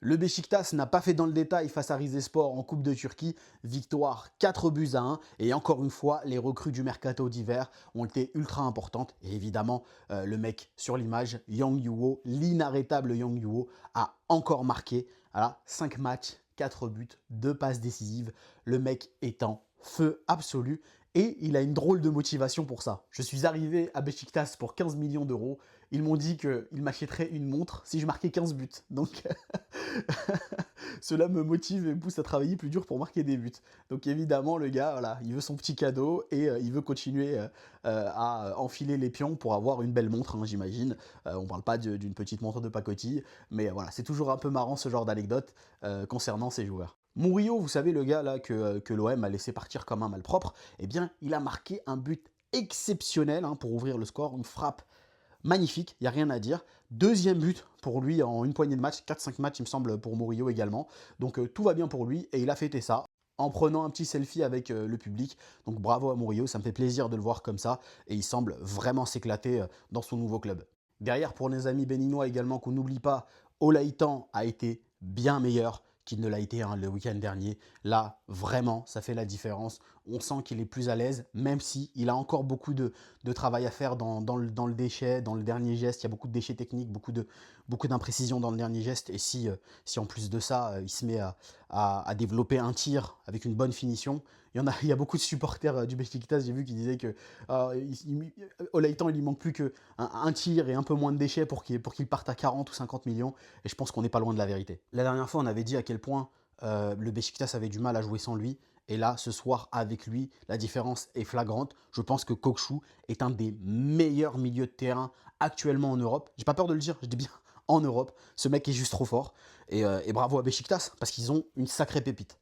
Le Beşiktaş n'a pas fait dans le détail face à Rizespor en Coupe de Turquie. Victoire 4-1. Et encore une fois, les recrues du mercato d'hiver ont été ultra importantes. Et évidemment, le mec sur l'image, Yang Yuo, l'inarrêtable Yang Yuo, a encore marqué. Voilà, 5 matchs, 4 buts, 2 passes décisives. Le mec est en feu absolu. Et il a une drôle de motivation pour ça. Je suis arrivé à Beşiktaş pour 15 millions d'euros. Ils m'ont dit qu'ils m'achèteraient une montre si je marquais 15 buts. Donc cela me motive et me pousse à travailler plus dur pour marquer des buts. Donc évidemment, le gars, voilà, il veut son petit cadeau et il veut continuer à enfiler les pions pour avoir une belle montre, hein, j'imagine. On parle pas d'une petite montre de pacotille, mais voilà, c'est toujours un peu marrant ce genre d'anecdote concernant ces joueurs. Murillo, vous savez, le gars là que l'OM a laissé partir comme un malpropre, eh bien, il a marqué un but exceptionnel, hein, pour ouvrir le score, une frappe magnifique, il n'y a rien à dire. Deuxième but pour lui en une poignée de matchs, 4-5 matchs il me semble pour Murillo également. Donc tout va bien pour lui et il a fêté ça en prenant un petit selfie avec le public. Donc bravo à Murillo, ça me fait plaisir de le voir comme ça et il semble vraiment s'éclater dans son nouveau club. Derrière, pour nos amis béninois également, qu'on n'oublie pas, Olaïtan a été bien meilleur qu'il ne l'a été, hein, le week-end dernier. Là, vraiment, ça fait la différence. On sent qu'il est plus à l'aise, même si il a encore beaucoup de travail à faire dans le déchet, dans le dernier geste. Il y a beaucoup de déchets techniques, beaucoup d'imprécisions dans le dernier geste. Et si en plus de ça, il se met à développer un tir avec une bonne finition, il y a beaucoup de supporters du Beşiktaş, j'ai vu, qui disaient que Olaïtan, il lui manque plus qu'un tir et un peu moins de déchets pour qu'il parte à 40 ou 50 millions. Et je pense qu'on n'est pas loin de la vérité. La dernière fois, on avait dit à quel point le Beşiktaş avait du mal à jouer sans lui. Et là, ce soir, avec lui, la différence est flagrante. Je pense que Kokshu est un des meilleurs milieux de terrain actuellement en Europe. J'ai pas peur de le dire, je dis bien en Europe. Ce mec est juste trop fort. Et bravo à Beşiktaş, parce qu'ils ont une sacrée pépite.